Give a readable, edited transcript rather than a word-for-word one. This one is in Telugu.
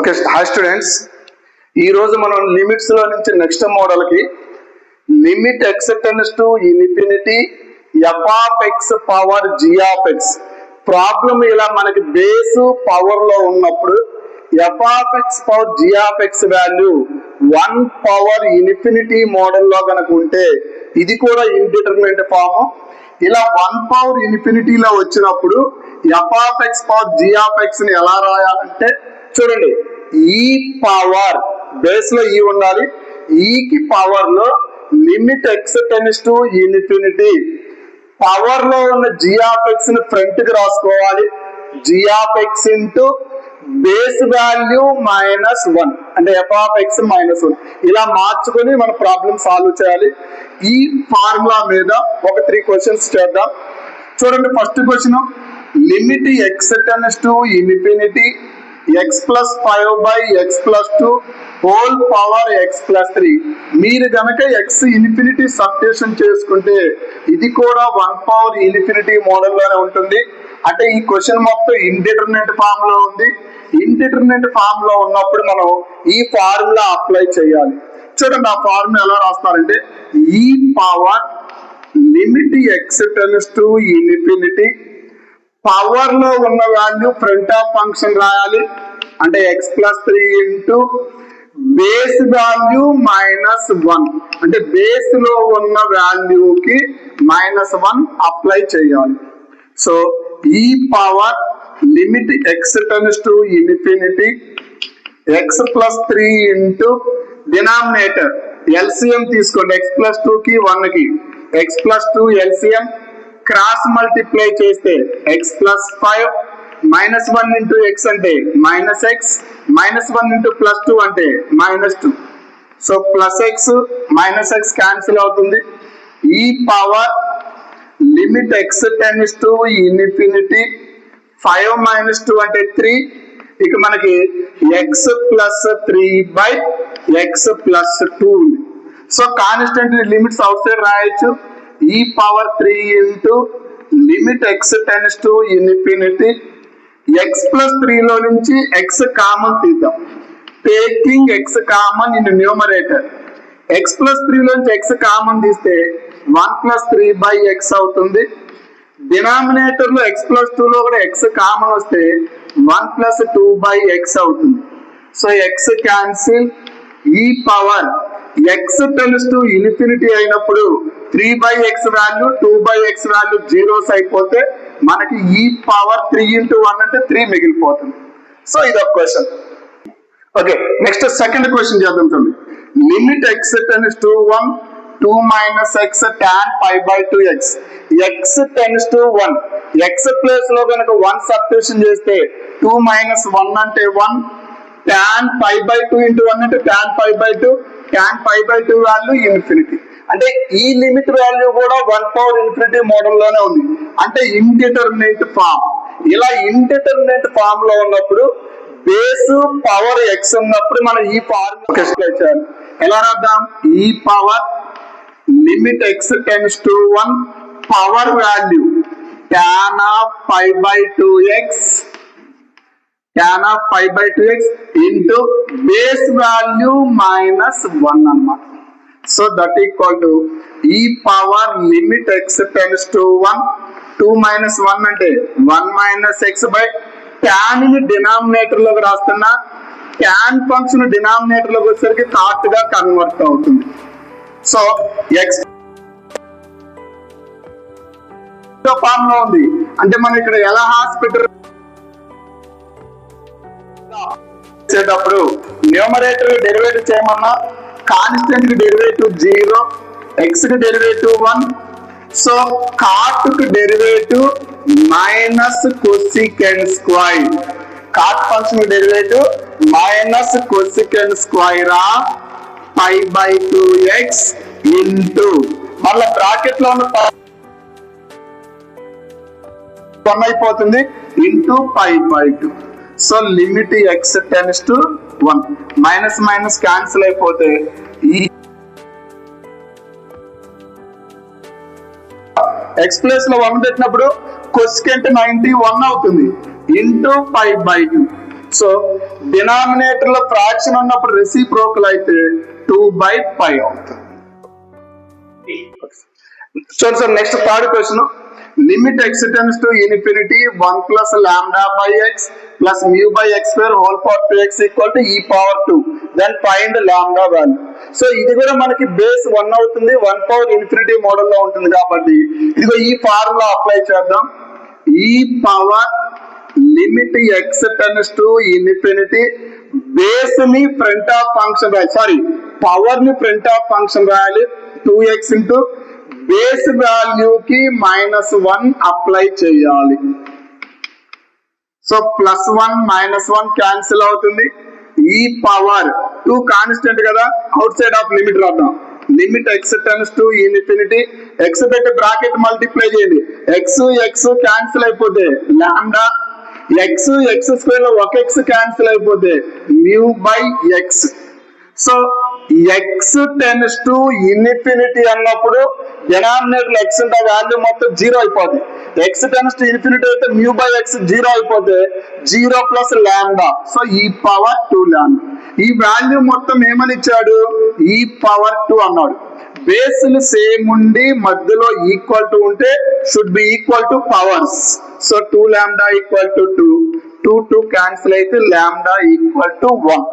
Okay, hi students. ఈ రోజు మనం లిమిట్స్ లో నుంచి నెక్స్ట్ మోడల్ కి limit x tends to infinity F of X power G of X problem ఇలా మనకి బేస్ పవర్ లో ఉన్నప్పుడు F of X power G of X value 1 power infinity model లో కనుక ఉంటే ఇది కూడా ఇండిటర్మినెంట్ ఫామ్. ఇలా 1 పవర్ ఇన్ఫినిటీలో వచ్చినప్పుడు F of X power G of X ని ఎలా రాయాలంటే చూడండి, ఈ పవర్ బేస్ లో ఈ ఉండాలి, ఈకి పవర్ లో limit x tends to infinity power లో ఉన్న జి ఆఫ్ ఎక్స్ ని ఫ్రంట్ కి రాసుకోవాలి. G of X into base value -1 అంటే ఎఫ్ ఆఫ్ ఎక్స్ -1 ఇలా మార్చుకొని మన ప్రాబ్లం సాల్వ్ చేయాలి. ఈ ఫార్ములా మీద ఒక 3 క్వశ్చన్స్ చేద్దాం. చూడండి, first question limit x tends to infinity x plus 5 by x plus 2 whole power x plus 3. మీరు గనక x ఇన్ఫినిటీ సబ్స్టిట్యూషన్ చేసుకుంటే ఇది కూడా 1 పవర్ ఇన్ఫినిటీ మోడల్ లోనే ఉంటుంది. అంటే ఈ క్వశ్చన్ మొత్తం ఇండిటర్మినెంట్ ఫామ్ లో ఉంది. ఇండిటర్మినెంట్ ఫామ్ లో ఉన్నప్పుడు మనం ఈ ఫార్ములా అప్లై చేయాలి. చూడండి, ఆ ఫార్ములా ఎలా రాస్తారంటే ఈ power limit x tends to infinity power లో ఉన్న వాల్యూ ఫ్రంట్ ఆఫ్ ఫంక్షన్ రాయాలి. అంటే X plus 3 into base value -1 అంటే బేస్ లో ఉన్న వాల్యూకి -1 అప్లై చేయాలి. సో ఈ power limit x tends to infinity X plus 3 into denominator LCM తీసుకోండి, ఎక్స్ ప్లస్ 2 కి 1 కి X plus 2 LCM cross multiply చేస్తే ఎక్స్ ప్లస్ 5 -1 ఇంటూ ఎక్స్ అంటే -x -1 ఇంటూ ప్లస్ 2 అంటే -2. So plus X -x cancel అవుతుంది. ఈ power limit x tends to infinity 5 - 2 అంటే 3. ఇక మనకి X plus 3 by X plus 2 ఉంది. So constant limits out side రాయొచ్చు. ఈ power 3 into limit x tends to infinity X plus 3 లో నుంచి ఎక్స్ కామన్ తీద్దాం. Taking X common in numerator X plus 3 లో నుంచి ఎక్స్ కామన్ తీస్తే 1 ప్లస్ 3 బై ఎక్స్ అవుతుంది. డినామినేటర్ లో ఎక్స్ ప్లస్ 2 లో కూడా ఎక్స్ కామన్ వస్తే 1 ప్లస్ 2 బై ఎక్స్ అవుతుంది. So x cancel. ఈ power x tends to infinity అయినప్పుడు 3 by x value 2 by x value zeros అయిపోతే మనకి ఈ పవర్ 3 ఇంటూ 1 అంటే 3 మిగిలిపోతుంది. సో ఇది ఒక question. Okay, next second question చేద్దాం. చూడండి, limit x tends to 1 2 minus x tan pi by 2x x tends to 1 x place లో కనుక 1 సబ్స్టిట్యూషన్ చేస్తే 2 minus 1 అంటే 1 tan pi by 2 into 1 అంటే tan pi by 2 tan pi by 2 value infinity. అంటే ఈ లిమిట్ వాల్యూ కూడా 1 పవర్ ఇన్ఫినిటీ మోడల్ లోనే ఉంది. అంటే ఇండిటర్మినెంట్ ఫామ్. ఇలా ఇండిటర్మినెంట్ ఫామ్ లో ఉన్నప్పుడు బేస్ పవర్ ఎక్స్ ఉన్నప్పుడు మనం ఈ ఫార్ములా అప్లై చేయాలి. ఎలా రాద్దాం? ఈ power limit x tends to 1 power value tan of pi by 2x tan of pi by 2x into base value -1 అన్నమాట. సో దట్ ఈక్వల్ టు ఈ power limit x tends to 1 2 minus 1 అంటే 1 minus x బై tan ని డినామినేటర్ లోకి రాస్తున్నా. tan ఫంక్షన్ డినామినేటర్ లోకి వచ్చేసరికి కాట్ గా కన్వర్ట్ అవుతుంది. సో ఎక్స్ ఫామ్ లో ఉంది అంటే మనం ఇక్కడ ఎలా హాస్పిటల్ చేసేటప్పుడు న్యూమరేటర్ డెరివేటివ్ చేయమన్నా కాన్స్టెంట్ కి డెరివేటివ్ 0 ఎక్స్ కి డెరివేటివ్ 1. సో కాట్ కి derivative minus cosecant square cot function derivative minus cosecant square of pi by 2x into మళ్ళీ బ్రాకెట్ లో ఉన్న 1 అయిపోతుంది into pi by 2. So limit x tends to 1 minus minus cancel అయిపోతే ఈ ఎక్స్ ప్లేస్ లో 1 పెట్టినప్పుడు కొసికెంట్ 91 అవుతుంది into pi by 2. So denominator లో ఫ్రాక్షన్ ఉన్నప్పుడు రెసిప్రోకల్ అయితే 2/5 అవుతుంది. చూడండి sir, next third question. Limit x tends to infinity 1 plus lambda by x plus mu by x square whole power 2x equal to e power 2. Then find lambda value. So ఇది కూడా మనకి బేస్ 1 అవుతుంది, 1 పవర్ ఇన్ఫినిటీ మోడల్ లో ఉంటుంది కాబట్టి ఇదిగో ఈ ఫార్ములా అప్లై చేద్దాం. ఈ power limit x tends to infinity base ని ఫ్రంట్ ఆఫ్ ఫంక్షన్ రాయాలి, సారీ పవర్ ని ఫ్రంట్ ఆఫ్ ఫంక్షన్ రాయాలి 2x ఇంటూ బేస్ వాల్యూ కి -1 అప్లై చేయాలి. సో +1 -1 క్యాన్సిల్ అవుతుంది. ఈ పవర్ 2 కాన్స్టెంట్ కదా, అవుట్ సైడ్ ఆఫ్ లిమిట్ రాద్దాం. Limit x tends to infinity, x పెట్టి బ్రాకెట్ మల్టిప్లై చేయండి, x క్యాన్సిల్ అయిపోతే లాంబ్డా, x స్క్వేర్ లో ఒక x క్యాన్సిల్ అయిపోతే mu by x. So x tends to infinity అన్నప్పుడు డినామినేటర్ x ఉంటే వాల్యూ మొత్తం 0 అయిపోతుంది. x tends to infinity అయితే mu by x 0 అయిపోతే 0 ప్లస్ లాంబ్డా, సో ఈ పవర్ 2 లాంబ్డా. ఈ వాల్యూ మొత్తం ఏమని ఇచ్చాడు, ఈ పవర్ 2 అన్నాడు. బేస్లు సేమ్ ఉండి మధ్యలో ఈక్వల్ టు ఉంటే should be equal to powers. So 2 lambda equal to 2 cancel అయితే లాంబ్డా ఈక్వల్ టు 1.